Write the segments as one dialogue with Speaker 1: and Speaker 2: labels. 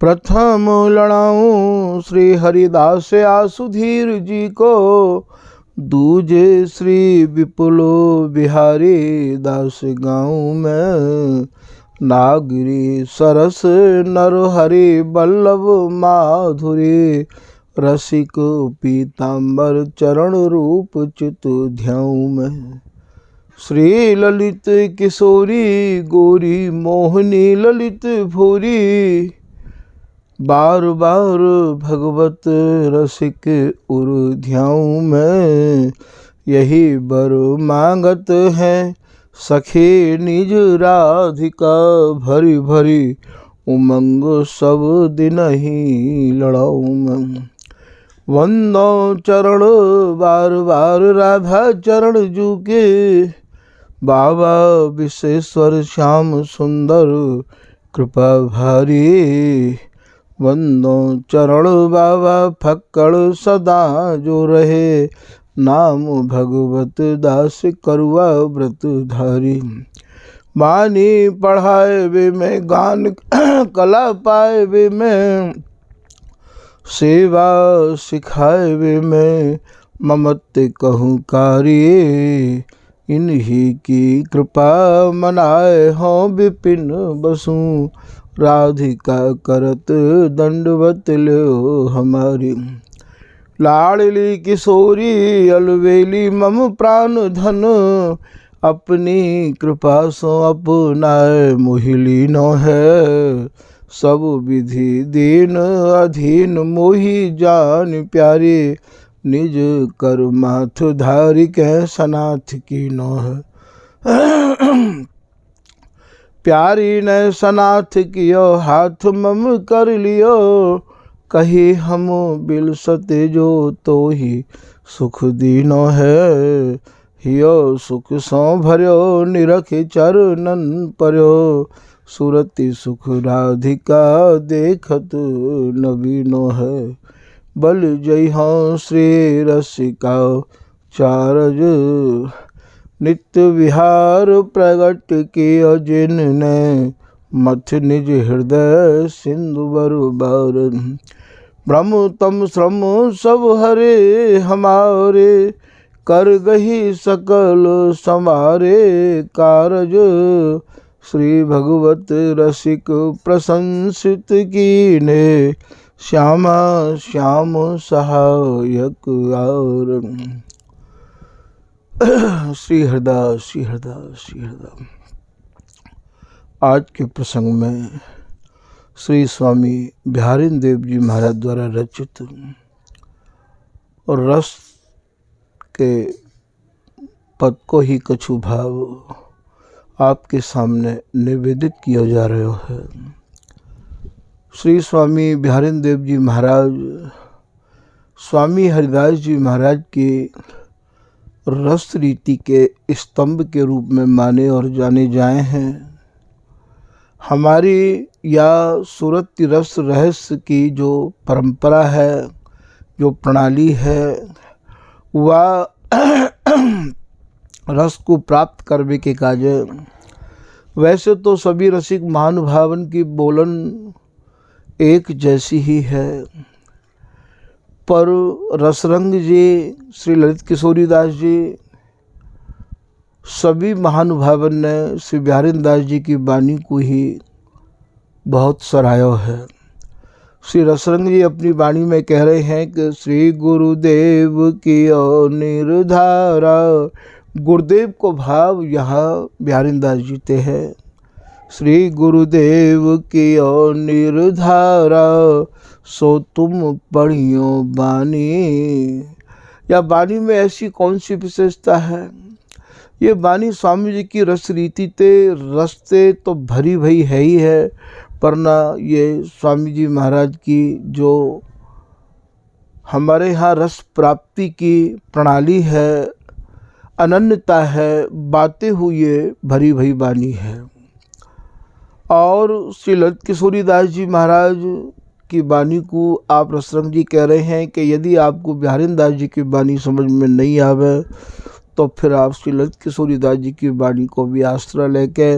Speaker 1: प्रथम लड़ाऊं श्री हरिदास आसुधीर जी को, दूजे श्री विपुलो बिहारी दास गाँव में। नागरी सरस नरहरि बल्लभ माधुरी, रसिक पीताम्बर चरण रूप चित ध्याऊं में। श्री ललित किशोरी गोरी मोहनी ललित भूरी, बार बार भगवत रसिक उर ध्याऊं में। यही बर मांगत है सखी निज राधिका, भरी भरी उमंग सब दिन ही लड़ाऊं में। वंदो चरण बार बार राधा चरण जू के, बाबा विश्वेश्वर श्याम सुंदर कृपा भारी। वंदो चरण बाबा फक्कड़ सदा जो रहे, नाम भगवत दास करुआ व्रत धारी। वाणी पढ़ाए वे में गान कला पाए वे में, सेवा सिखाए वे में ममत्व कहूँ कार्य। इन्हीं की कृपा मनाए हों विपिन बसु, राधिका करत दंडवत लो हमारी। लाडली किशोरी अलवेली मम प्राण धन, अपनी कृपा सो अपनाए मोहिली नो है। सब विधि दीन अधीन मोहि जान प्यारे, निज कर माथ धारी के सनाथ की नो है। प्यारी ने सनाथ कियो हाथ मम कर लियो, कही हम बिल सते जो तो ही सुख दीनो है। हियो सुख सो भर्यो निरख चरणन पर्यो, सुरति सुख राधिका देखत नवीनो है। बल जय हो श्री रसिका चारज, नित्य विहार प्रगट कियो जिनने, मथ निज हृदय सिंधु बरबार। ब्रह्म तम श्रम सब हरे हमारे, कर गही सकल संवारे कारज। श्री भगवत रसिक प्रशंसित कीने, श्यामा श्याम सहायक और। श्री हरदास श्री हरदास श्री हरदास। आज के प्रसंग में श्री स्वामी बिहारिन देव जी महाराज द्वारा रचित और रस के पद को ही कछु भाव आपके सामने निवेदित किया जा रहा है। श्री स्वामी बिहारिन देव जी महाराज स्वामी हरिदास जी महाराज के रस रीति के स्तंभ के रूप में माने और जाने जाए हैं। हमारी या सुरति रस रहस्य की जो परंपरा है, जो प्रणाली है, वह रस को प्राप्त करने के काज। वैसे तो सभी रसिक महानुभावन की बोलन एक जैसी ही है, पर रसरंग जी, श्री ललित किशोरी दास जी, सभी महानुभावन ने श्री बिहारिन दास जी की वाणी को ही बहुत सराहा है। श्री रसरंग जी अपनी वाणी में कह रहे हैं कि श्री गुरुदेव की निर्धारा, गुरुदेव को भाव यहाँ बिहारिन दास जी ते हैं। श्री गुरुदेव की निर्धारा, सो तुम पढ़ियो बानी। या वाणी में ऐसी कौन सी विशेषता है? ये वाणी स्वामी जी की रस रीति ते रस्ते तो भरी भई है ही है, पर ना ये स्वामी जी महाराज की जो हमारे यहाँ रस प्राप्ति की प्रणाली है, अनन्यता है, बातें हुई भरी भई वाणी है। और श्री ललित किशोरी दास जी महाराज की वाणी को आप रसरंग जी कह रहे हैं कि यदि आपको बिहारिन दास जी की वाणी समझ में नहीं आवे तो फिर आप श्री ललित किशोरी दास जी की वाणी को भी आश्रय लेके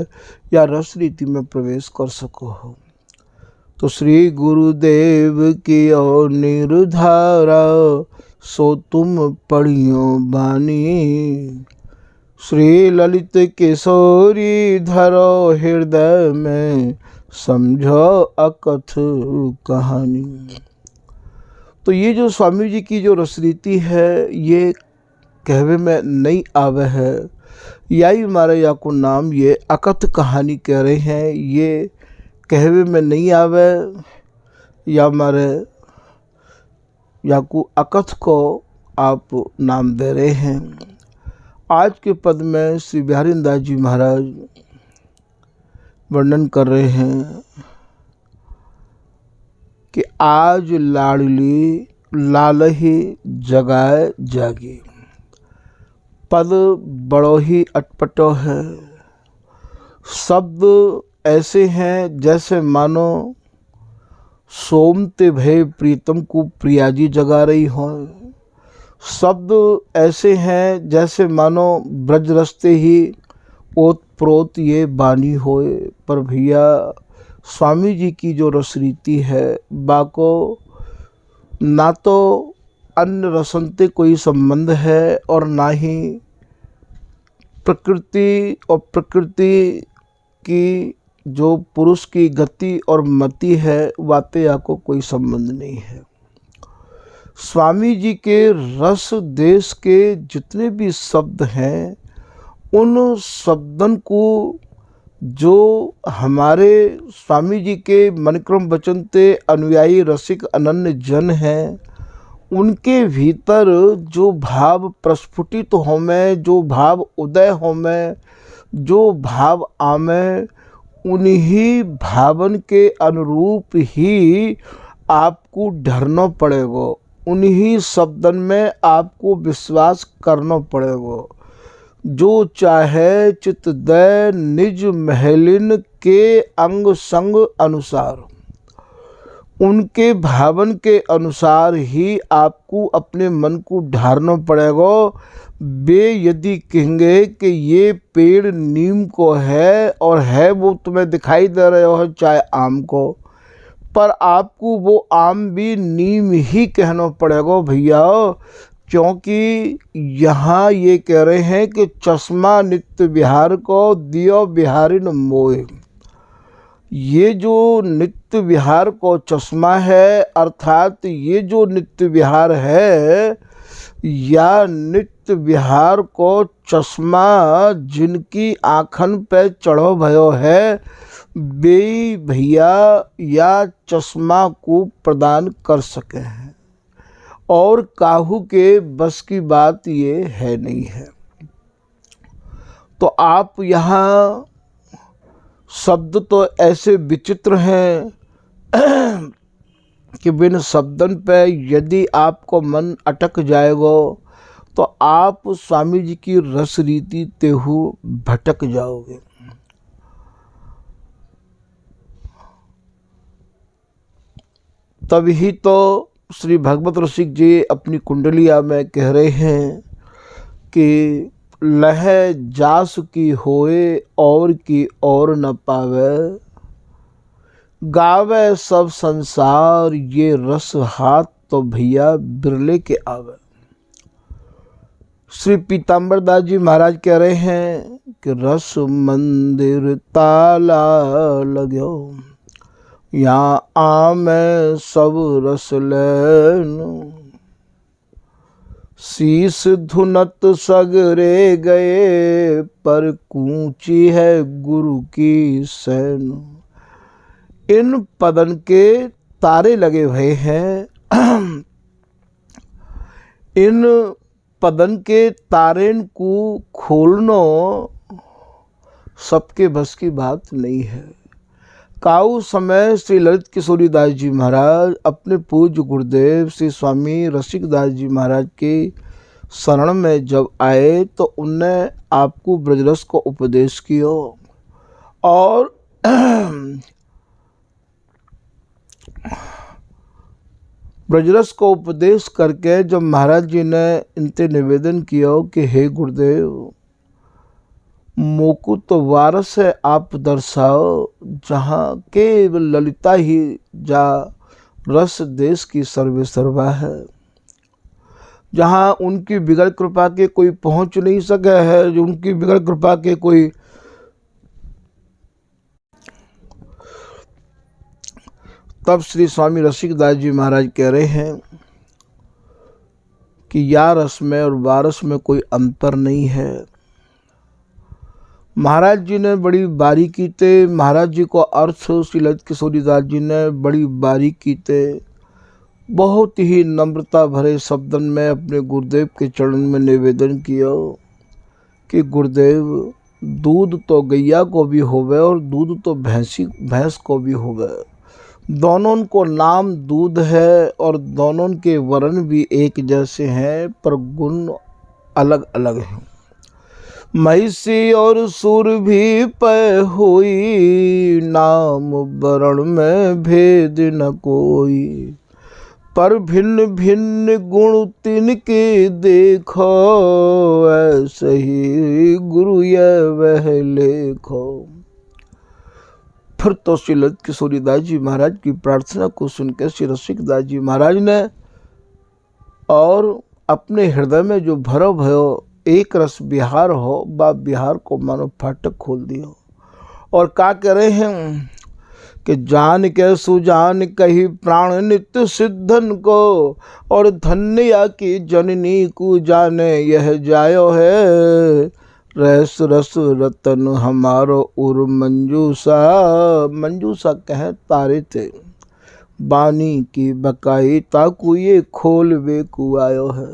Speaker 1: या रस रीति में प्रवेश कर सको हो। तो श्री गुरुदेव की ओ निर्धारा, सो तुम पढ़ियो बानी। श्री ललित किशोरी धरो हृदय में, समझो अकथ कहानी। तो ये जो स्वामी जी की जो रसरीति है, ये कहवे में नहीं आवे है। याई मारे या को नाम ये अकथ कहानी कह रहे हैं, ये कहवे में नहीं आवे, या मारे या को अकथ को आप नाम दे रहे हैं। आज के पद में श्री बिहारी दास जी महाराज वर्णन कर रहे हैं कि आज लाडली लालही जगाए जागी। पद बड़ो ही अटपटो है। शब्द ऐसे हैं जैसे मानो सोमते भय प्रीतम को प्रियाजी जगा रही हो। शब्द ऐसे हैं जैसे मानो ब्रज रस्ते ही ओत प्रोत ये बानी होए। पर भैया स्वामी जी की जो रसरीति है, बाको ना तो अन्य रसन से कोई संबंध है और ना ही प्रकृति और प्रकृति की जो पुरुष की गति और मति है, वाते या को कोई संबंध नहीं है। स्वामी जी के रस देश के जितने भी शब्द हैं, उन शब्दन को जो हमारे स्वामी जी के मनक्रम वचन ते अनुयायी रसिक अनन्य जन हैं, उनके भीतर जो भाव प्रस्फुटित हो में, जो भाव उदय हो में, जो भाव आमे, उन्हीं भावन के अनुरूप ही आपको ढरना पड़ेगा। उन्हीं शब्दन में आपको विश्वास करना पड़ेगा। जो चाहे चित दय निज महलिन के अंग संग अनुसार, उनके भावन के अनुसार ही आपको अपने मन को ढारना पड़ेगा। वे यदि कहेंगे कि ये पेड़ नीम को है और है वो तुम्हें दिखाई दे रहे हो चाहे आम को, पर आपको वो आम भी नीम ही कहना पड़ेगा भैया। क्योंकि यहाँ ये कह रहे हैं कि चश्मा नित्य विहार को दियो बिहारिन मोए। ये जो नित्य विहार को चश्मा है, अर्थात ये जो नित्य विहार है, या नित्य विहार को चश्मा जिनकी आँखन पे चढ़ो भयो है, वे भैया या चश्मा को प्रदान कर सके हैं। और काहू के बस की बात ये है नहीं है। तो आप यहाँ शब्द तो ऐसे विचित्र हैं कि बिन शब्दन पे यदि आपको मन अटक जाएगा तो आप स्वामी जी की रस रीति तेहु भटक जाओगे। तभी तो श्री भगवत रसिक जी अपनी कुंडलिया में कह रहे हैं कि लह जास की होए और की और न पावे, गावे सब संसार ये रस हाथ तो भैया बिरले के आवे। श्री पीताम्बर दास जी महाराज कह रहे हैं कि रस मंदिर ताला लगो, यहाँ आमे सब रस लेनो। शीस धुनत सगरे गए, पर कूची है गुरु की सैन। इन पदन के तारे लगे हुए हैं। इन पदन के तारेन को खोलना सबके बस की बात नहीं है। काऊ समय श्री ललित किशोरी दास जी महाराज अपने पूज्य गुरुदेव श्री स्वामी रसिक दास जी महाराज के शरण में जब आए तो उनने आपको ब्रजरस को उपदेश किया। और ब्रजरस को उपदेश करके जब महाराज जी ने इनसे निवेदन किया कि हे गुरुदेव, मुकुट वारस है आप दर्शाओ, जहाँ केवल ललिता ही जा रस देश की सर्वे सर्वा है। जहाँ उनकी बिगड़ कृपा के कोई पहुँच नहीं सके है, जो उनकी बिगड़ कृपा के कोई तब श्री स्वामी रसिकदास जी महाराज कह रहे हैं कि या रस में और वारस में कोई अंतर नहीं है। महाराज जी ने बड़ी बारीकी ते महाराज जी को अर्थ श्री ललित किशोरीदास जी ने बड़ी बारीकी ते बहुत ही नम्रता भरे शब्दन में अपने गुरुदेव के चरण में निवेदन किया कि गुरुदेव दूध तो गैया को भी होवे और दूध तो भैंस को भी होवे। दोनों को नाम दूध है और दोनों के वर्ण भी एक जैसे हैं, पर गुण अलग अलग हैं। महिषी और सूर भी पै हुई, नाम वर्ण में भेद न कोई। पर भिन्न भिन्न गुण तिनके देखो, ऐसे ही गुरु यह वह लेखो। फिर तो श्री ललित किशोरीदास जी महाराज की प्रार्थना को सुनकर श्री रसिकदास जी महाराज ने और अपने हृदय में जो भरो भयो एक रस बिहार हो, बा बिहार को मानो फाटक खोल दियो। और क्या कह रहे हैं कि जान के सुजान कही प्राण नित्य सिद्धन को, और धन्य की जननी को जाने यह जायो है। रस रस रतन हमारो उर मंजूसा, मंजूसा कहे तारे थे, बानी की बकाई ताकू ये खोल वे को आयो है।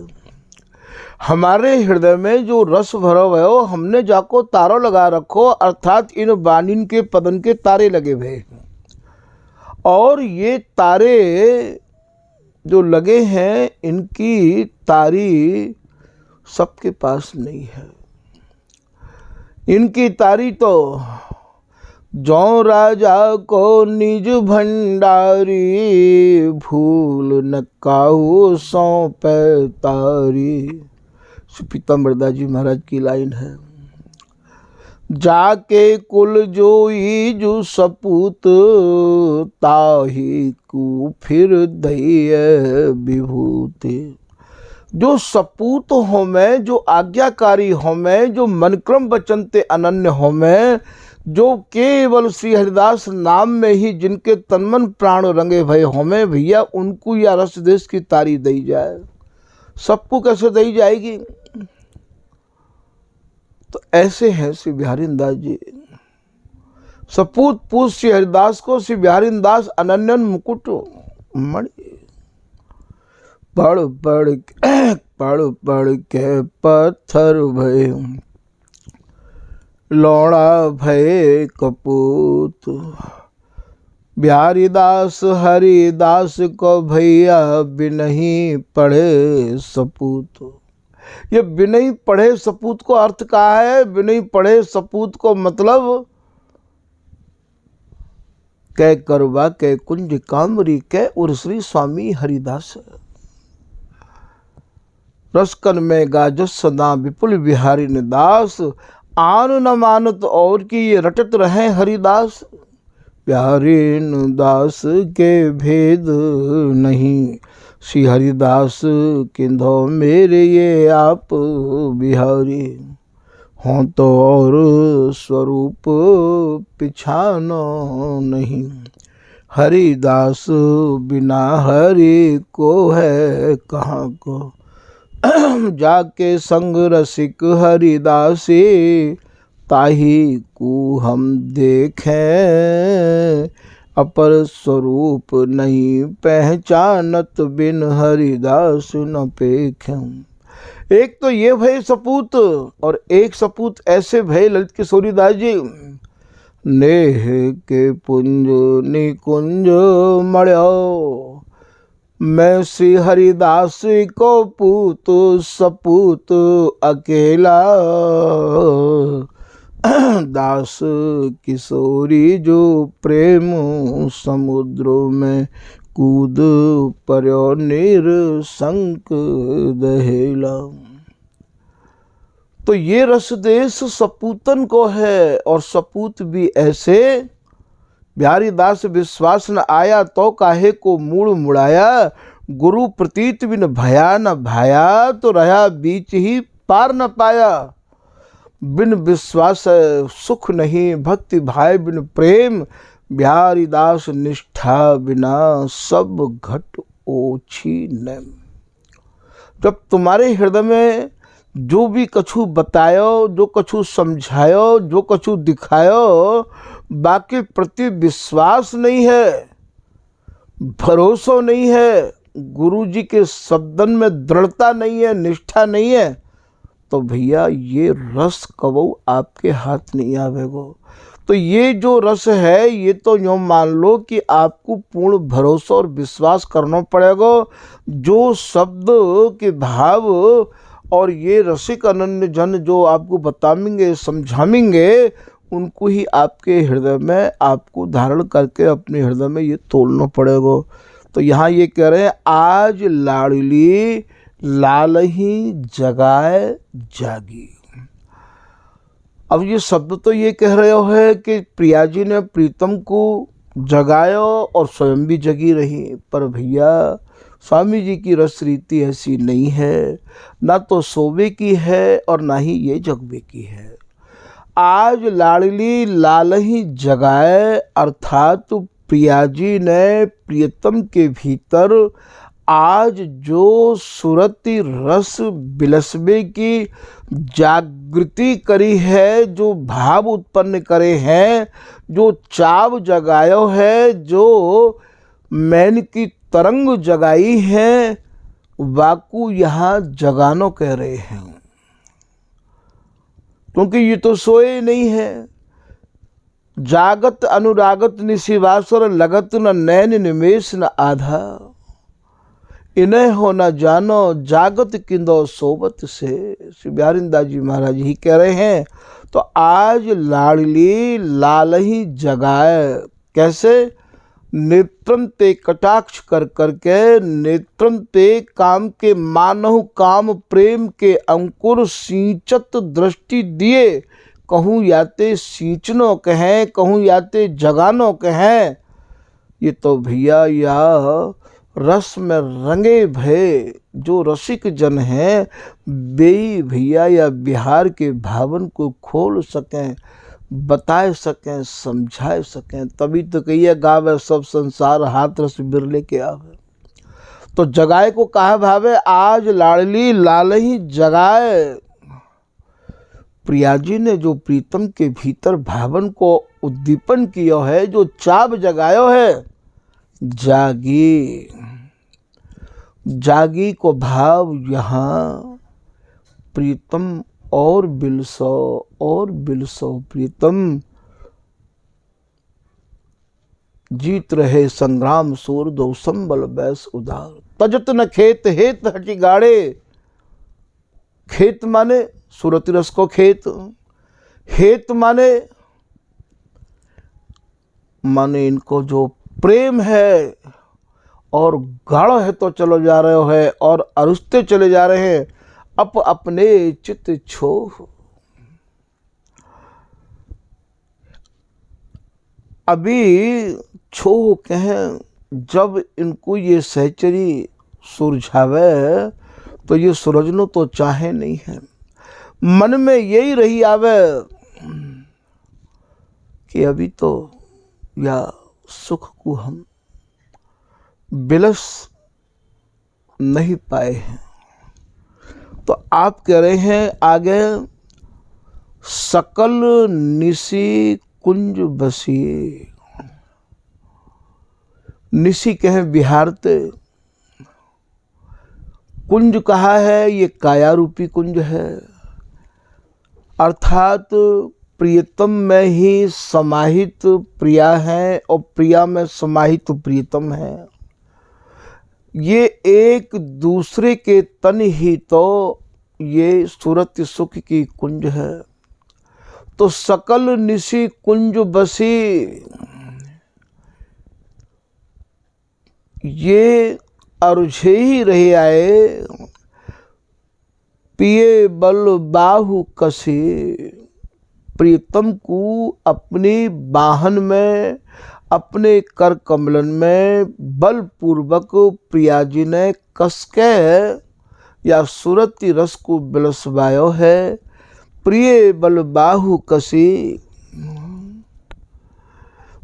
Speaker 1: हमारे हृदय में जो रस भरो है हमने जाको तारो लगा रखो, अर्थात इन बानिन के पदन के तारे लगे हुए, और ये तारे जो लगे हैं इनकी तारी सबके पास नहीं है। इनकी तारी तो जो राजा को निज भंडारी, भूल न काहू सौंपे तारी। पीताम्बरदास जी महाराज की लाइन है। जाके कुल जोई जो सपूत, ताही को फिर दई विभूति। जो सपूत हो मैं, जो आज्ञाकारी हो मैं, जो मनक्रम बचनते अनन्य हो मैं, जो केवल श्री हरिदास नाम में ही जिनके तनमन प्राण रंगे भय हो मैं, भैया उनको या रस देश की तारी दी जाए। सबको कैसे दी जाएगी? तो ऐसे हैं श्री बिहारी दास जी। सपूत पूत श्री हरिदास को श्री बिहारी दास अनन्यन मुकुट मणि। पढ़ पढ़ के पत्थर भय, लौड़ा भय कपूत। बिहारी दास हरिदास को भैया बिनही पढ़े सपूत। ये बिनही पढ़े सपूत को अर्थ कहा है। बिनही पढ़े सपूत को मतलब कै करवा कै कुंज कामरी कै उर्श्री स्वामी हरिदास। रसकन में गाजस सदा विपुल बिहारी ने दास, आन न मानत और की ये रटत रहे हरिदास। बिहारी दास के भेद नहीं, श्री हरिदास किंधो मेरे ये आप बिहारी। हों तो और स्वरूप पिछानो नहीं, हरिदास बिना हरि को है कहाँ को। जाके संग रसिक हरिदासी, ताही को हम देखें। अपर स्वरूप नहीं पहचानत, बिन हरिदास न पेखें। एक तो ये भय सपूत, और एक सपूत ऐसे भय ललित किशोरीदास जी। नेह के पुंज निकुंज मड़ो, मैं श्री हरिदास को पूत सपूत अकेला। दास किशोरी जो प्रेम समुद्र में कूद पर्यो निरसंक दहेला। तो ये रस देश सपूतन को है, और सपूत भी ऐसे। बिहारी दास विश्वास न आया तो काहे को मूड़ मुड़ाया, गुरु प्रतीत बिन भया न भाया, तो रहा बीच ही पार न पाया। बिन विश्वास सुख नहीं, भक्ति भाई बिन प्रेम, बिहारी दास निष्ठा बिना सब घट ओछी न। जब तुम्हारे हृदय में जो भी कछु बतायो, जो कछु समझायो, जो कछु दिखायो, बाकी प्रति विश्वास नहीं है, भरोसा नहीं है, गुरु जी के शब्दन में दृढ़ता नहीं है, निष्ठा नहीं है, तो भैया ये रस कबू आपके हाथ नहीं आवेगो। तो ये जो रस है, ये तो यूँ मान लो कि आपको पूर्ण भरोसा और विश्वास करना पड़ेगा। जो शब्द के भाव और ये रसिक अनन्य जन जो आपको बताएंगे, समझाएंगे, उनको ही आपके हृदय में आपको धारण करके अपने हृदय में ये तोलना पड़ेगा। तो यहाँ ये कह रहे हैं, आज लाडली लाल ही जगाए जागी। अब ये शब्द तो ये कह रहे हो है कि प्रिया जी ने प्रीतम को जगायो और स्वयं भी जगी रही। पर भैया स्वामी जी की रस रीति ऐसी नहीं है, ना तो सोवे की है और ना ही ये जगवे की है। आज लाडली लाल ही जगाए, अर्थात प्रिया जी ने प्रियतम के भीतर आज जो सुरति रस बिलसबे की जागृति करी है, जो भाव उत्पन्न करे हैं, जो चाव जगायो है, जो मैन की तरंग जगाई है, वाकु यहाँ जगानो कह रहे हैं। क्योंकि ये तो सोए नहीं है। जागत अनुरागत निशिवासर, लगत न नैन निमेश न आधा, इन्हें हो न जानो जागत किंदो सोबत से। श्री बिहारीदास जी महाराज ही कह रहे हैं। तो आज लाडली लाल ही जगाए, कैसे? नेत्रम ते कटाक्ष कर करके, नेत्रम ते काम के मानहु काम प्रेम के अंकुर सींचत दृष्टि दिए, कहूँ याते सींचनो कहें, कहूँ याते जगानो कहें। ये तो भैया यह रस में रंगे भय जो रसिक जन हैं, वे भैया या बिहार के भावन को खोल सकें, बताए सकें, समझाए सकें। तभी तो कहिए गावे सब संसार, हाथ रस बिरले के आवे। तो जगाए को कहा भावे, आज लाडली लाल ही जगाए। प्रिया जी ने जो प्रीतम के भीतर भावन को उद्दीपन किया है, जो चाव जगायो है, जागी। जागी को भाव यहाँ प्रीतम और बिलसो प्रीतम, जीत रहे संग्राम सूर दो संबल बैस उदार, तजत न खेत हेत हटी गाड़े। खेत माने सुरति रस को खेत, हेत माने इनको जो प्रेम है, और गाढ़ है तो चलो जा रहे हो है, और अरुस्ते चले जा रहे हैं अपने चित छो। अभी छो कहें, जब इनको ये सहचरी सुरझावे तो ये सुरजनो तो चाहे नहीं है। मन में यही रही आवे कि अभी तो या सुख को हम बिलस नहीं पाए हैं। तो आप कह रहे हैं आगे, सकल निशी कुंज बसी। निशी कहें बिहारते, कुंज कहा है, ये काया रूपी कुंज है, अर्थात प्रियतम में ही समाहित प्रिया है और प्रिया में समाहित प्रियतम है। ये एक दूसरे के तन ही तो ये सूरत सुख की कुंज है। तो सकल निशी कुंज बसी, ये अरुझे ही रहे आए पिए बल बाहु कसे, प्रियतम को अपने वाहन में, अपने कर कमलन में बलपूर्वक प्रिया जी ने कसके या सुरति रस को बिलसवायो है। प्रिय बल बाहु कसी,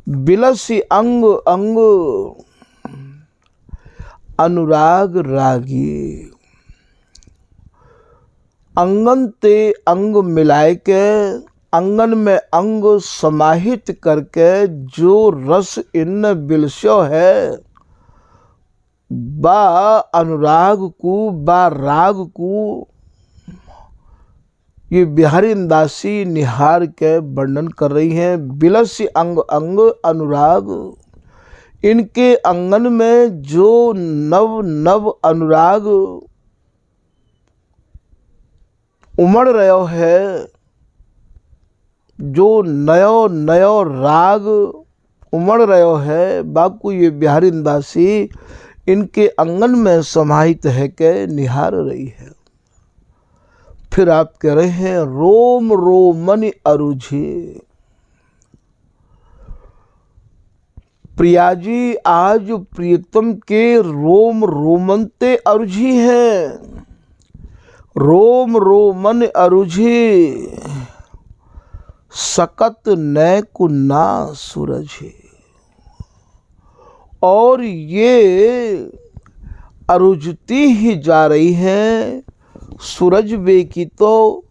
Speaker 1: बिलसी अंग अंग अनुराग रागी। अंगन ते अंग मिलाए के, अंगन में अंग समाहित करके जो रस इन बिलस्यो है, बा अनुराग को, बा राग को ये बिहारी दासी निहार के वर्णन कर रही हैं। बिलसी अंग अंग अनुराग, इनके अंगन में जो नव नव अनुराग उमड़ रहो है, जो नयो नयो राग उमड़ रहो है, बाकू ये बिहारी दासी इनके अंगन में समाहित है के निहार रही है। फिर आप कह रहे हैं रोम रोमन अरुझे। प्रिया जी आज प्रियतम के रोम रोमनते अरुझी हैं। रोम रोमन अरुझे, सकत नय कुन्ना सूरज। और ये अरुझती ही जा रही हैं। सूरज वे की तो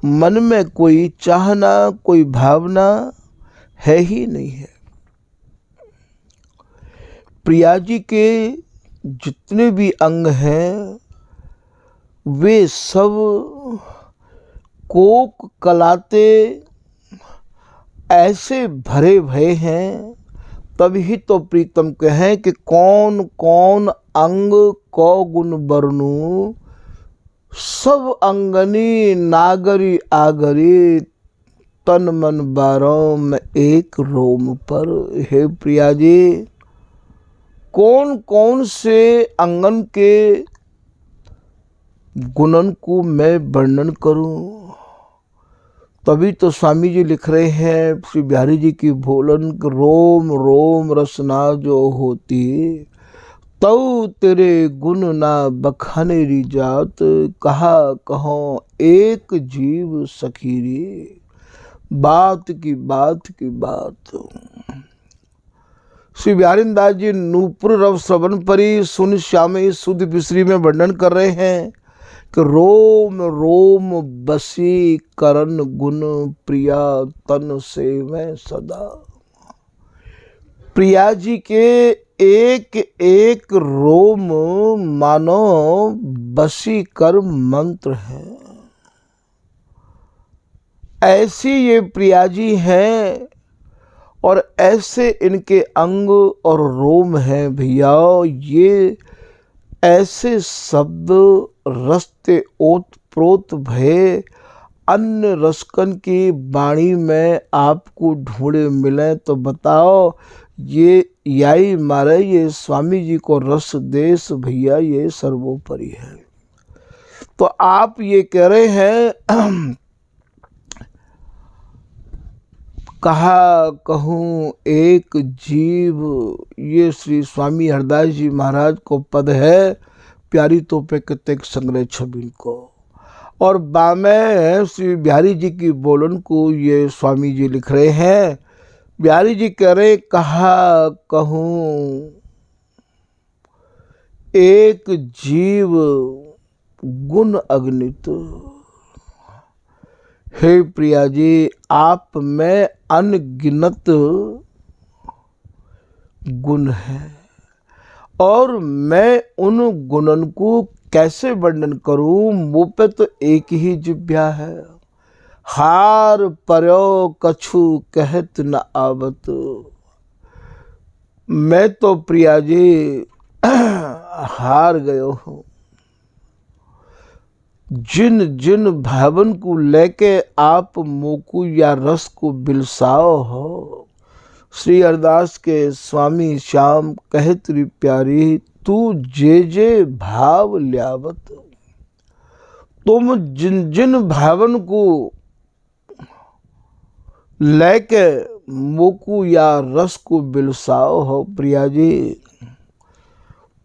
Speaker 1: मन में कोई चाहना, कोई भावना है ही नहीं है। प्रिया जी के जितने भी अंग हैं वे सब कोक कलाते ऐसे भरे भरे हैं। तभी तो प्रीतम कहें कि कौन कौन अंग को गुण बरनू, सब अंगनी नागरी आगरी, तन मन बारों में एक रोम पर। हे प्रिया जी, कौन कौन से अंगन के गुणन को मैं वर्णन करूं। तभी तो स्वामी जी लिख रहे हैं श्री बिहारी जी की भोलन, रोम रोम रसना जो होती, तऊ तेरे गुण ना बखाने री जात, कहा कहो एक जीव सखीरी, बात की बात की बात। श्री बिहारी दास जी नूपुर रव श्रवण परी सुन श्यामे सुध बिसरी में वर्णन कर रहे हैं कि रोम रोम बसी करन गुण, प्रिया तन से मैं सदा। प्रिया जी के एक एक रोम मानो बसी कर मंत्र है। ऐसी ये प्रिया जी हैं और ऐसे इनके अंग और रोम हैं भैया। ये ऐसे शब्द रस्ते ओत प्रोत भय अन्य रसकन की वाणी में आपको ढूंढे मिले तो बताओ, ये याई मारे ये स्वामी जी को रस देश भैया ये सर्वोपरि है। तो आप ये कह रहे हैं कहा कहूँ एक जीव, ये श्री स्वामी हरदास जी महाराज को पद है प्यारी तो पे कतेक संग्रह छबिन को। और बामे श्री बिहारी जी की बोलन को ये स्वामी जी लिख रहे हैं। बिहारी जी कह रहे कहा कहूँ एक जीव गुण अगणित। हे प्रिया जी, आप में अनगिनत गुण हैं और मैं उन गुणन को कैसे वर्णन करूं। मुँह पे तो एक ही जिह्वा है, हार पर्यो कछु कहत न आवत। मैं तो प्रिया जी हार गयो हूँ। जिन जिन भावन को लेके आप मोकू या रस को बिलसाओ हो, श्री हरदास के स्वामी श्याम कहत री प्यारी, तू जे जे भाव ल्यावत। तुम जिन जिन भावन को लेके मोकू या रस को बिलसाओ हो प्रिया जी,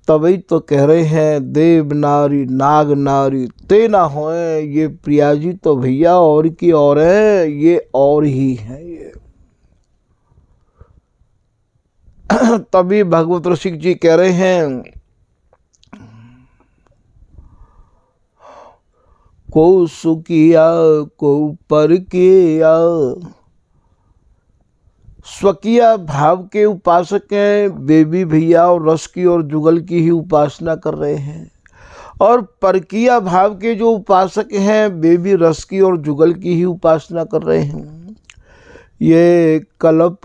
Speaker 1: तभी तो कह रहे हैं देव नारी नाग नारी ते ना होए। ये प्रिया जी तो भैया और की और है, ये और ही है ये। तभी भगवत रसिक जी कह रहे हैं को सुकिया को पर किया, स्वकीय भाव के उपासक हैं वे भी भैया और रस की और जुगल की ही उपासना कर रहे हैं, और परकीय भाव के जो उपासक हैं वे भी रस की और जुगल की ही उपासना कर रहे हैं। ये कल्प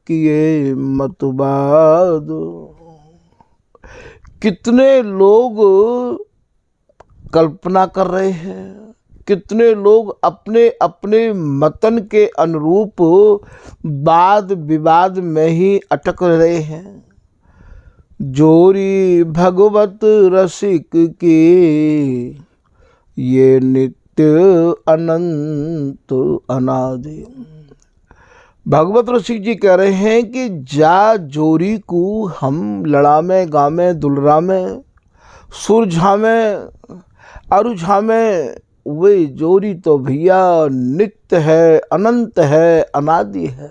Speaker 1: किए मतवाद, कितने लोग कल्पना कर रहे हैं, कितने लोग अपने अपने मतन के अनुरूप वाद विवाद में ही अटक रहे हैं। जोरी भगवत रसिक की ये नित्य अनंत अनादि। भगवत रसिक जी कह रहे हैं कि जा जोरी को हम लड़ामे गामे दुलरामे सुरझामे अरुझामे, वे जोरी तो भैया नित्य है, अनंत है, अनादि है।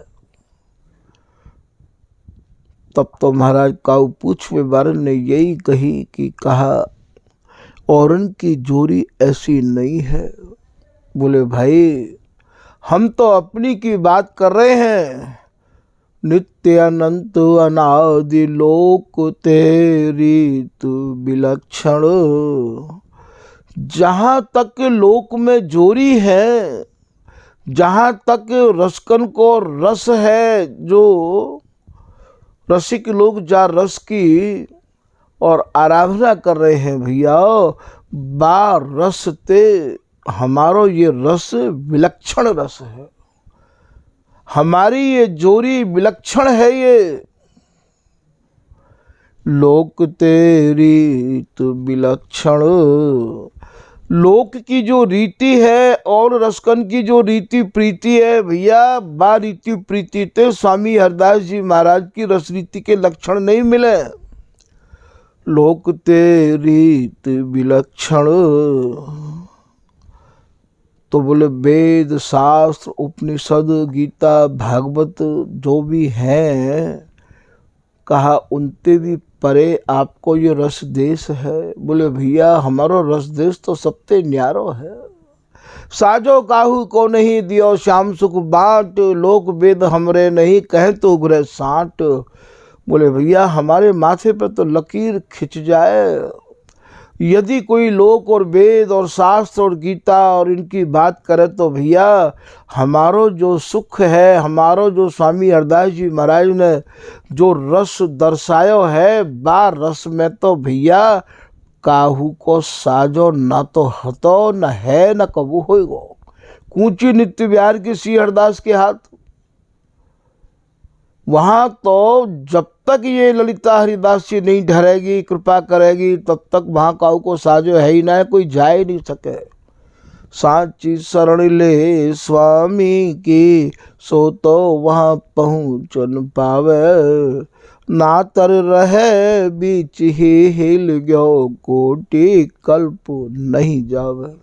Speaker 1: तब तो महाराज काऊ पूछ में बारन ने यही कही कि कहा औरन की जोरी ऐसी नहीं है। बोले भाई हम तो अपनी की बात कर रहे हैं, नित्य अनंत अनादि लोक तेरी तू विलक्षण। जहाँ तक लोक में जोरी है, जहाँ तक रसकन को रस है, जो रसिक लोग जा रस की और आराधना कर रहे हैं भैया, बा रस ते हमारो ये रस विलक्षण रस है, हमारी ये जोरी विलक्षण है। ये लोक तेरी तो विलक्षण, लोक की जो रीति है और रसकन की जो रीति प्रीति है भैया, बा रीति प्रीति ते स्वामी हरदास जी महाराज की रस रीति के लक्षण नहीं मिले। लोक ते रीत विलक्षण, तो बोले वेद शास्त्र उपनिषद गीता भागवत जो भी हैं, कहा उनते भी परे आपको ये रस देश है। बोले भैया हमारो रस देश तो सबसे न्यारो है। साजो काहू को नहीं दियो श्याम सुख बाट, लोक वेद हमरे नहीं कहे तो उगरे साठ। बोले भैया हमारे माथे पर तो लकीर खिंच जाए, यदि कोई लोक और वेद और शास्त्र और गीता और इनकी बात करे तो भैया हमारो जो सुख है, हमारो जो स्वामी हरदास जी महाराज ने जो रस दर्शायो है, बा रस में तो भैया काहू को साजो ना तो हतो न है न कबू होएगो। कूची नित्य विहार की श्री हरदास के हाथ, वहाँ तो जब तक ये ललिता हरिदास जी नहीं ठहरेगी कृपा करेगी तब तक वहाँ काऊ को साजो है ही ना, कोई जा ही नहीं सके। साची शरण ले स्वामी की सो तो वहाँ पहुँच न पावे, ना तर रहे बीच ही हिल गयो कोटि कल्प नहीं जावे।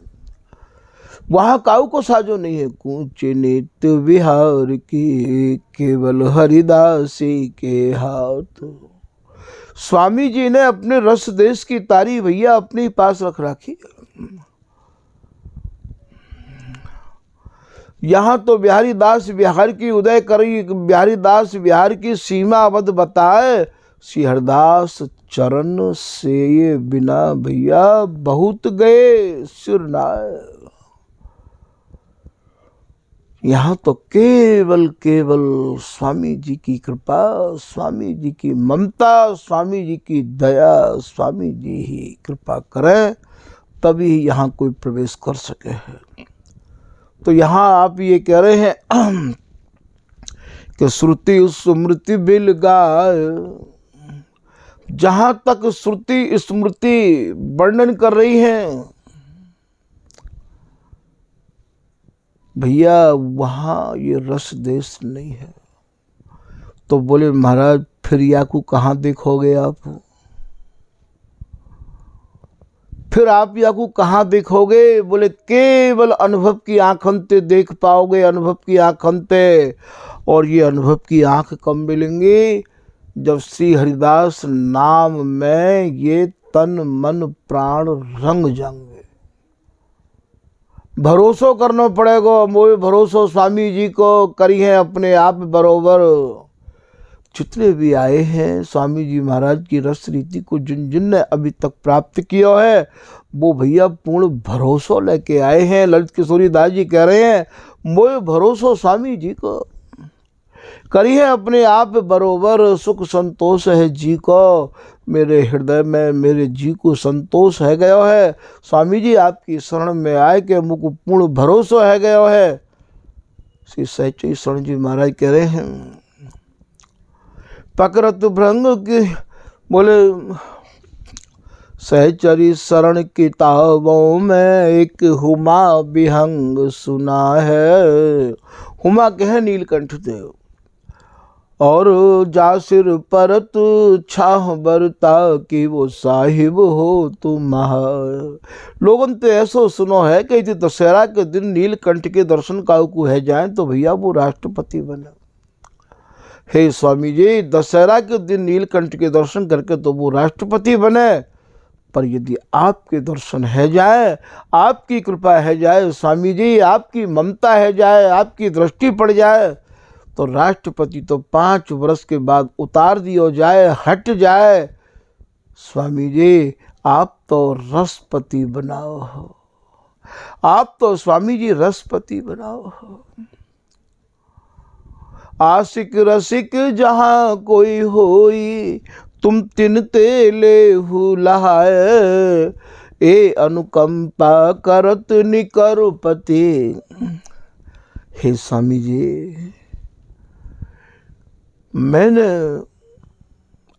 Speaker 1: वहाँ काऊ को साजो नहीं है। कूच नित्य विहार की केवल हरिदासी के हाथ। स्वामी जी ने अपने रस देश की तारी भैया अपने पास रख रखी। यहाँ तो बिहारी दास बिहार की उदय करी, बिहारी दास बिहार की सीमा अवध बताए, श्री हरदास चरण से ये बिना भैया बहुत गए सिर नाय। यहाँ तो केवल केवल स्वामी जी की कृपा, स्वामी जी की ममता, स्वामी जी की दया, स्वामी जी ही कृपा करें तभी यहाँ कोई प्रवेश कर सके है। तो यहाँ आप ये कह रहे हैं कि श्रुति स्मृति बिल गाय, जहाँ तक श्रुति स्मृति वर्णन कर रही हैं भैया वहाँ ये रस देश नहीं है। तो बोले महाराज फिर याकू कहाँ देखोगे आप? फिर आप याकू कहाँ देखोगे? बोले केवल अनुभव की आंखन ते देख पाओगे, अनुभव की आंखन ते। और ये अनुभव की आंख कब मिलेंगी? जब श्री हरिदास नाम में ये तन मन प्राण रंग जाएंगे। भरोसो करना पड़ेगा। मोए भरोसो स्वामी जी को करी है अपने आप बरोबर। जितने भी आए हैं स्वामी जी महाराज की रस रीति को जिन जिन ने अभी तक प्राप्त किया है, वो भैया पूर्ण भरोसो लेके आए हैं। ललित किशोरी दास जी कह रहे हैं, मोए भरोसो स्वामी जी को करी है अपने आप बरोबर। सुख संतोष है जी को, मेरे हृदय में मेरे जी को संतोष है गया है। स्वामी जी आपकी शरण में आए के मुझको पूर्ण भरोसा है गया है। श्री सच्चे शरण जी महाराज कह रहे हैं, पकड़त भृंग की बोले सहचरी शरण किताबों में एक हुमा विहंग सुना है। हुमा कहे नीलकंठ देव, और जासिर परत छाह बरता कि वो साहिब हो तुम। लोगन तो ऐसो सुनो है कि यदि दशहरा के दिन नीलकंठ के दर्शन काऊ है जाए तो भैया वो राष्ट्रपति बने। हे स्वामी जी, दशहरा के दिन नीलकंठ के दर्शन करके तो वो राष्ट्रपति बने, पर यदि आपके दर्शन है जाए, आपकी कृपा है जाए स्वामी जी, आपकी ममता है जाए, आपकी दृष्टि पड़ जाए, तो राष्ट्रपति तो 5 वर्ष के बाद उतार दियो जाए, हट जाए। स्वामी जी आप तो रसपति बनाओ हो, आप तो स्वामी जी रसपति बनाओ हो। आशिक रसिक जहाँ कोई होई, तुम तिन ते ले लहाए। ए अनुकंपा करत निकरुपति। हे स्वामी जी, मैंने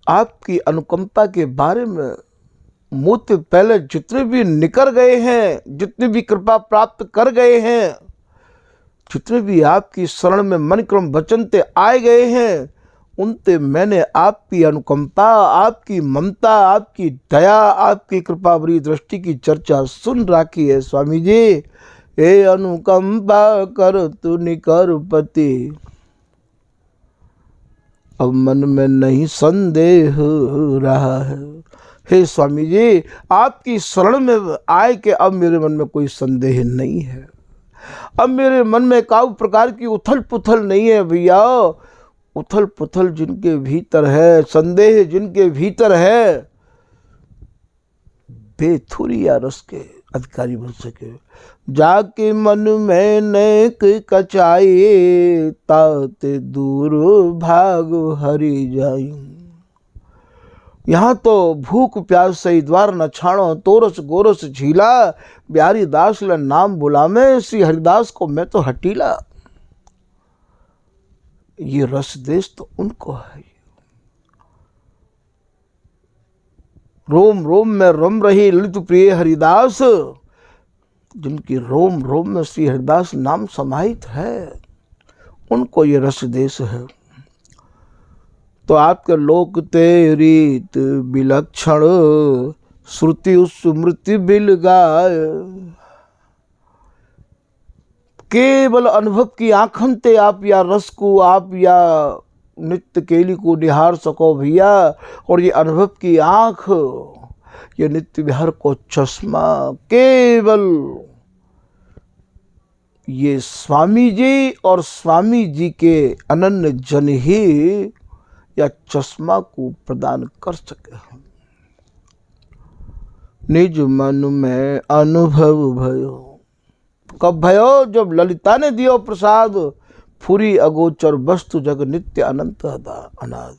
Speaker 1: आपकी अनुकंपा के बारे में मुझसे पहले जितने भी निकर गए हैं, जितने भी कृपा प्राप्त कर गए हैं, जितने भी आपकी शरण में मन क्रम वचन ते आए गए हैं, उनते मैंने आपकी अनुकंपा, आपकी ममता, आपकी दया, आपकी कृपा भरी दृष्टि की चर्चा सुन रखी है। स्वामी जी ए अनुकंपा कर तु निकरुपति। अब मन में नहीं संदेह रहा है। हे स्वामी जी आपकी शरण में आए के अब मेरे मन में कोई संदेह नहीं है। अब मेरे मन में काऊ प्रकार की उथल पुथल नहीं है भैया। उथल पुथल जिनके भीतर है, संदेह जिनके भीतर है, बेथुरिया रस के अधिकारी बन सके। जाके मन में नेक कचाई, ताते दूर भाग हरि जाई। यहाँ तो भूख प्यास सही द्वार न छाणो, तोरस गोरस झीला। बिहारी दास ल नाम बुलावे, श्री हरिदास को मैं तो हटीला। ये रस देश तो उनको है। रोम रोम में रम रही ललित प्रिय हरिदास, जिनकी रोम रोम में श्री हरिदास नाम समाहित है, उनको ये रस देश है। तो आपके लोक ते रीत विलक्षण, श्रुति स्मृति बिल गाय। केवल अनुभव की आंखन ते आप या रस को, आप या नित्य केली को निहार सको भैया। और ये अनुभव की आंख, ये नित्य विहार को चश्मा, केवल ये स्वामी जी और स्वामी जी के अनन्य जन ही या चश्मा को प्रदान कर सके। निज मन में अनुभव भयो। कब भयो? जब ललिता ने दियो प्रसाद। फुरी अगोचर वस्तु जग नित्य अनंत अनादि।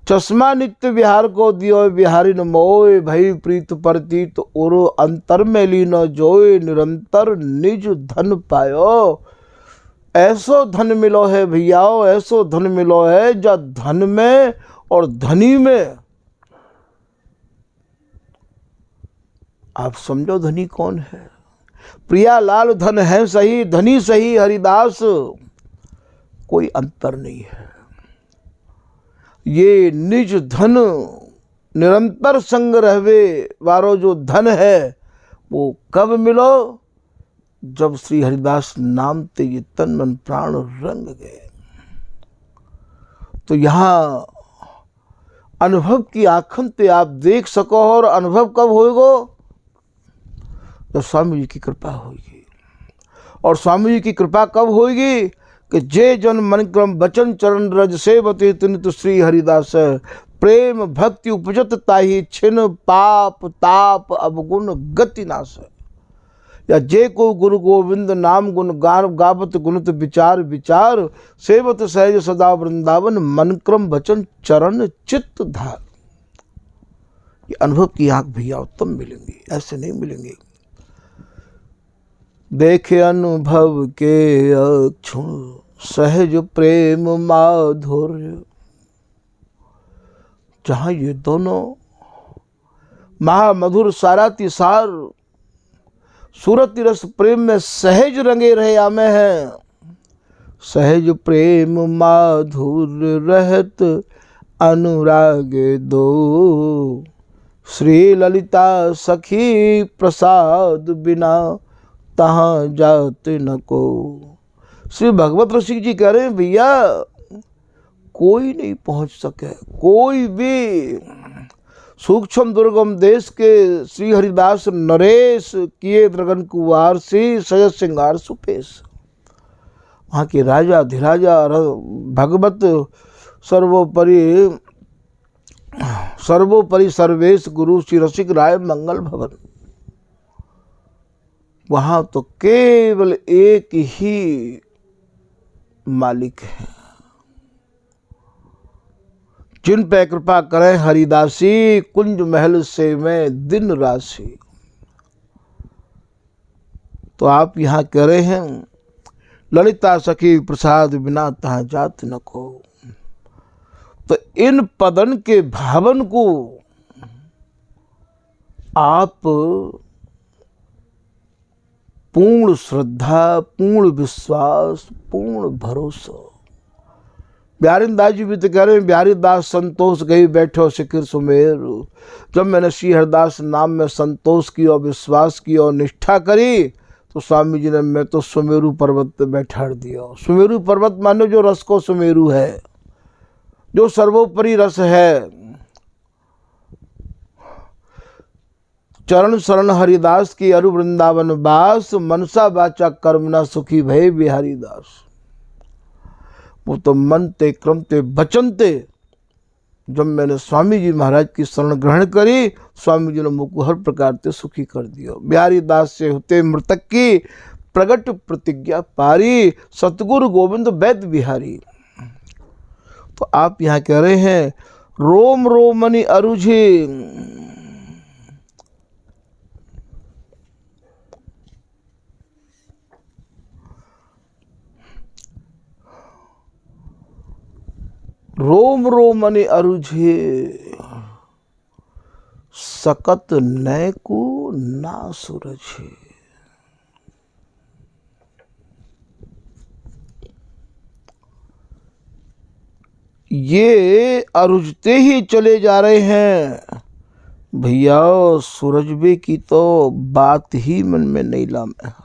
Speaker 1: चश्मा नित्य विहार को दियो बिहारी न मोय, भई प्रीत प्रतीत ओरो अंतर में लीनो जोय। निरंतर निज धन पायो। ऐसो धन मिलो है भैया, ऐसो धन मिलो है जो धन में और धनी में आप समझो धनी कौन है। प्रिया लाल धन है सही, धनी सही हरिदास, कोई अंतर नहीं है। ये निज धन निरंतर संग रहवे वारो जो धन है, वो कब मिलो, जब श्री हरिदास नाम ते ये तन मन प्राण रंग गए। तो यहाँ अनुभव की आँखन ते आप देख सको, और अनुभव कब होएगो, जब स्वामी जी की कृपा होगी। और स्वामी जी की कृपा कब होगी कि जे जन मन क्रम वचन चरण रज सेवते तिनित श्री हरिदास, प्रेम भक्ति उपजत ताहि छिन पाप ताप अवगुण गति नाश। या जे को गुरु गोविंद नाम गुण गावत गुणत विचार विचार, सेवत सहज सदा वृंदावन, मन क्रम वचन चरण चित्त धार। ये अनुभव की आंख भैया उत्तम मिलेंगी, ऐसे नहीं मिलेंगी। देखे अनुभव के अक्षुण सहज प्रेम माधुर्य, जहां ये दोनों महामधुर साराती सार सूरत रस प्रेम में सहज रंगे रहे आमे हैं। सहज प्रेम माधुर्य रहत अनुराग दो, श्री ललिता सखी प्रसाद बिना तहाँ जाते न को। श्री भगवत रसिक जी कह रहे हैं भैया कोई नहीं पहुंच सके, कोई भी सूक्ष्म दुर्गम देश के श्री हरिदास नरेश किए द्रगन कुवार सी सजत सिंगार सुपेश। वहाँ के राजा धीराजा भगवत सर्वोपरि सर्वेश गुरु श्री रसिक राय मंगल भवन। वहाँ तो केवल एक ही मालिक है, जिन पे कृपा करें हरिदासी, कुंज महल से में दिन राशि। तो आप यहाँ कह रहे हैं ललिता सखी प्रसाद बिना तहाँ जात न को। तो इन पदन के भावन को आप पूर्ण श्रद्धा, पूर्ण विश्वास, पूर्ण भरोसा। बिहारीदास जी भी तो कह रहे हैं, बिहारीदास संतोष गई बैठो शिखर सुमेरु। जब मैंने श्री हरिदास नाम में संतोष की और विश्वास की और निष्ठा करी, तो स्वामी जी ने मैं तो सुमेरु पर्वत पे बैठा दिया। सुमेरु पर्वत मानो जो रस को सुमेरु है, जो सर्वोपरि रस है। चरण शरण हरिदास की अरु वृंदावन बास, मनसा वाचा कर्मना सुखी भय बिहारी दास। वो तो मन ते क्रम ते वचन ते, जब मैंने स्वामी जी महाराज की शरण ग्रहण करी, स्वामी जी ने मुझको हर प्रकार से सुखी कर दिया। बिहारी दास से होते मृतक की प्रगट प्रतिज्ञा पारी, सतगुरु गोविंद वैद्य बिहारी। तो आप यहाँ कह रहे हैं रोम रोमनि अरुझे, रोम रोमनि अरुझे, सकत नैकु ना सूरझे। ये अरुझते ही चले जा रहे हैं भैया, सूरजबे की तो बात ही मन में नहीं लामे।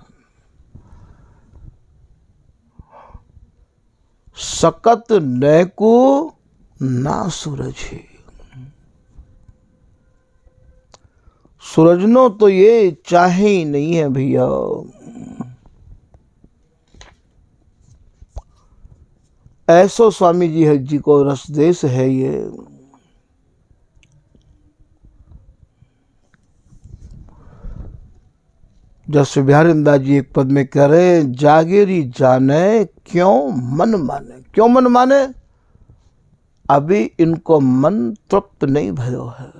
Speaker 1: सकत नैको ना सूरझे, सूरजनो तो ये चाहे ही नहीं है भैया। ऐसो स्वामी जी को रसदेश है ये। जैसे बिहारीदास जी एक पद में कह रहे, जागेरी जाने क्यों मन माने। क्यों मन माने? अभी इनको मन तृप्त नहीं भयो है।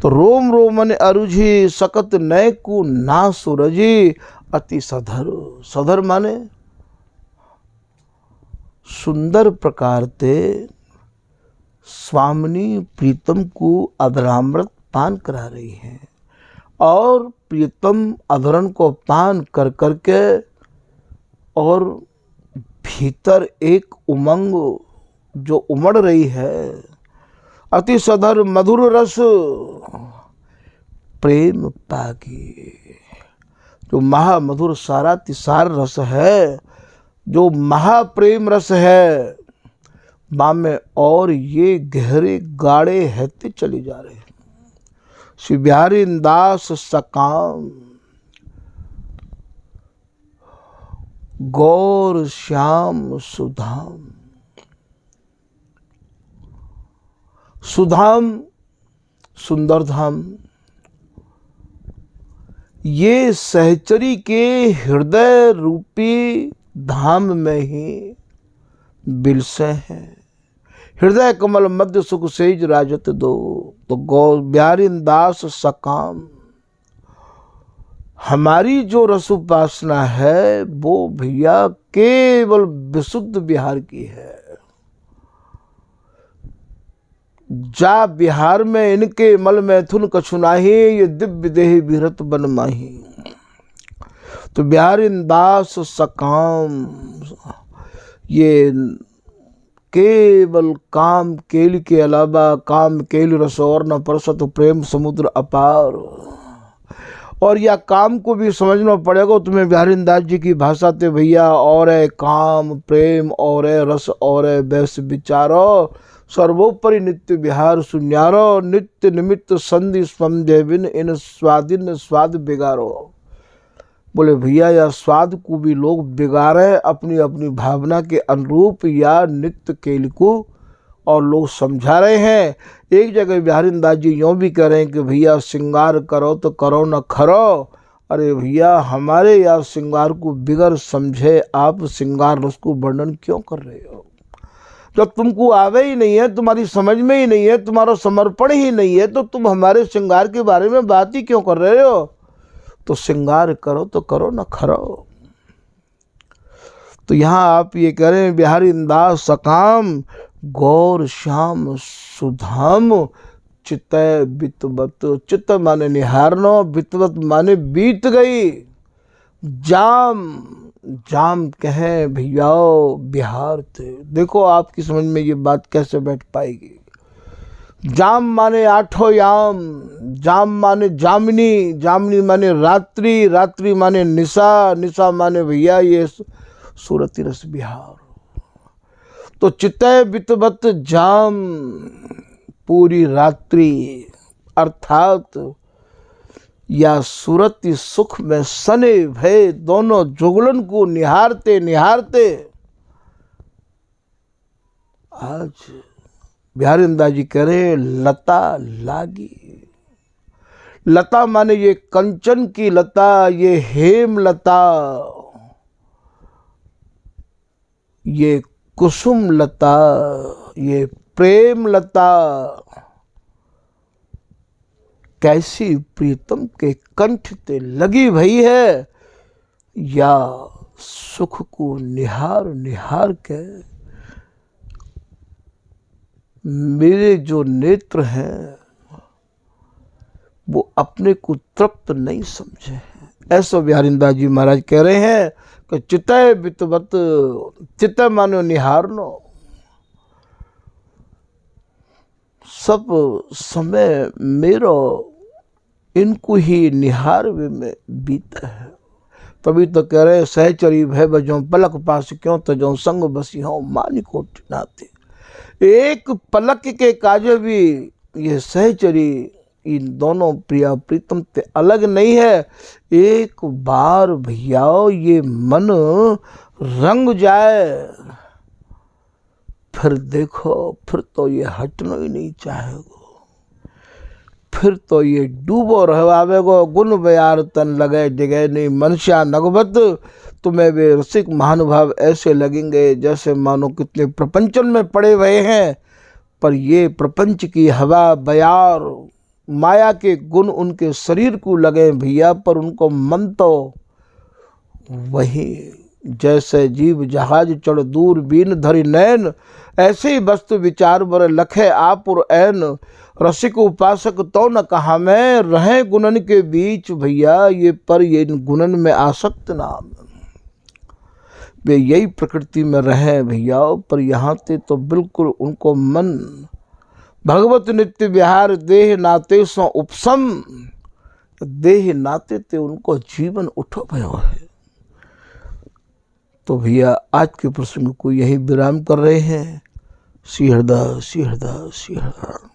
Speaker 1: तो रोम रोमन अरुझी, सकत नैकु ना सूरजी, अति सधर। सधर माने सुंदर प्रकार ते स्वामिनी प्रीतम को अधरामृत पान करा रही हैं। और प्रियतम अधरण को पान कर करके और भीतर एक उमंग जो उमड़ रही है, अति सधर मधुर रस प्रेम पागी, जो महामधुर सारा तिसार रस है, जो महाप्रेम रस है, में और ये गहरे गाढ़े रहते चले जा रहे हैं। श्री बिहारी दास सकाम गौर श्याम सुधाम, सुधाम सुंदर धाम, ये सहचरी के हृदय रूपी धाम में ही बिलसे हैं। हृदय कमल मध्य सुख सेज राजत दो, तो गौ बिहारी दास सकाम, हमारी जो रस उपासना है वो भैया केवल विशुद्ध बिहार की है। जा बिहार में इनके मल मैथुन कछुनाही, ये दिव्य देह विहरत बन माही। तो बिहारी दास सकाम ये केवल काम केल के अलावा काम केल रस और न परसत प्रेम समुद्र अपार। और या काम को भी समझना पड़ेगा तुम्हें बिहारी दास जी की भाषा ते भैया, और है काम प्रेम और है रस और है वैस विचारो, सर्वोपरि नित्य बिहार सुन्यारो, नित्य निमित्त संधि समझे बिन इन स्वादिन स्वाद बिगारो। बोले भैया या स्वाद को भी लोग बिगाड़े अपनी अपनी भावना के अनुरूप या नित्य केल को, और लोग समझा रहे हैं। एक जगह बिहारी दास जी यूँ भी कह रहे हैं कि भैया श्रृंगार करो तो करो न खरो। अरे भैया हमारे या श्रृंगार को बिगड़ समझे आप श्रृंगार रस को वर्णन क्यों कर रहे हो? जब तुमको आवे ही नहीं है, तुम्हारी समझ में ही नहीं है, तुम्हारा समर्पण ही नहीं है, तो तुम हमारे श्रृंगार के बारे में बात ही क्यों कर रहे हो? तो श्रृंगार करो तो करो न खरो। तो यहाँ आप ये कह रहे हैं बिहारी दास सकाम गौर श्याम सुधाम, चित्त बितवत, चित्त माने निहारनो, बितवत माने बीत गई। जाम जाम कहें भैया बिहार थे। देखो आपकी समझ में ये बात कैसे बैठ पाएगी। जाम माने आठों याम, जाम माने जामिनी, जामिनी माने रात्रि, रात्रि माने निशा, निशा माने भैया ये सूरती रस बिहार। तो चित्ते बितवत जाम पूरी रात्रि, अर्थात या सूरती सुख में सने भय दोनों जुगलन को निहारते निहारते आज बिहारी दास जी कह रहे हैं लता लागी। लता माने ये कंचन की लता, ये हेम लता, ये कुसुम लता, ये प्रेम लता कैसी प्रीतम के कंठ ते लगी भई है, या सुख को निहार निहार के मेरे जो नेत्र हैं वो अपने को तृप्त नहीं समझे हैं। ऐसा बिहारी दास जी महाराज कह रहे हैं कि चित्ते बितवत, चित्ते मानो निहारनो, सब समय मेरो इनको ही निहार में बीता है। तभी तो कह रहे सहचरी भय बजो पलक पास क्यों तजो संग बसी हो मानी कोट नाते। एक पलक के काजे भी ये सहचरी इन दोनों प्रिया प्रीतम ते अलग नहीं है। एक बार भैया ये मन रंग जाए फिर देखो, फिर तो ये हटना ही नहीं चाहेगो, फिर तो ये डूबो रहवावेगो। गुण बयार तन लगे जगह नहीं मनश्या नगबत, तुम्हें वे रसिक महानुभाव ऐसे लगेंगे जैसे मानो कितने प्रपंचन में पड़े हुए हैं, पर ये प्रपंच की हवा बयार माया के गुण उनके शरीर को लगे भैया, पर उनको मन तो वही जैसे जीव जहाज चढ़ दूर बीन धरि नैन, ऐसे ही वस्तु विचार बर लखे आप और ऐन। रसिक उपासक तो न कहा मैं, रहे गुणन के बीच भैया ये, पर ये इन गुणन में आसक्त नाम। वे यही प्रकृति में रहे भैया, पर यहाँ ते तो बिल्कुल उनको मन भगवत नित्य विहार देह नाते सो उपसम, देह नाते ते उनको जीवन उठो भयो है। तो भैया आज के प्रसंग को यही विराम कर रहे हैं। श्री हरदास, श्री हरदास, श्री हरदास।